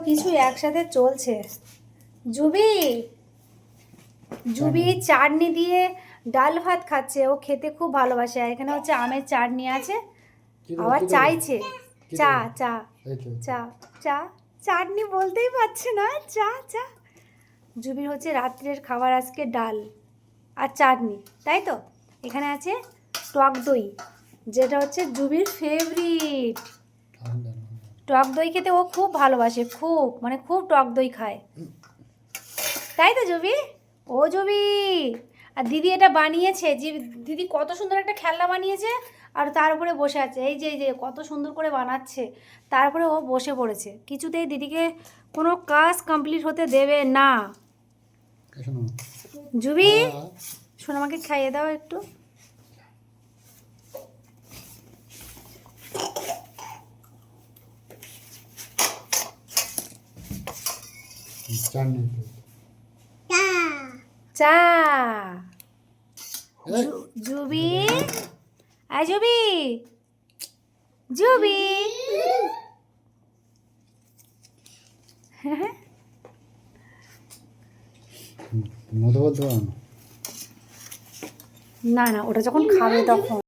কিছু একসাথে চলছে। জুবি জুবি চাটনি দিয়ে ডাল ভাত খাচ্ছে, ও খেতে খুব ভালোবাসে। আর এখানে হচ্ছে আমের চাটনি আছে, আবার চাইছে চা চা চা চা চাটনি বলতেই পারছে না, চা চা। জুবির হচ্ছে রাত্রের খাবার আজকে ডাল আর চাটনি, তাই তো। এখানে আছে টক দই, যেটা হচ্ছে জুবির ফেভারিট। টক দই খেতে ও খুব ভালোবাসে, খুব মানে খুব টক দই খায়, তাই তো জুবি। ও জুবি, আর দিদি এটা বানিয়েছে, যে দিদি কত সুন্দর একটা খেলনা বানিয়েছে, আর তার উপরে বসে আছে। এই যে কত সুন্দর করে বানাচ্ছে, তারপরে ও বসে পড়েছে। কিছুতেই দিদিকে কোনো কাজ কমপ্লিট হতে দেবে না। জুবি শোনো, আমাকে খাইয়ে দাও একটু। চা। জুবি, আয় জুবি, জুবি। মধু বলতে পারো না না, ওটা যখন খাবে তখন।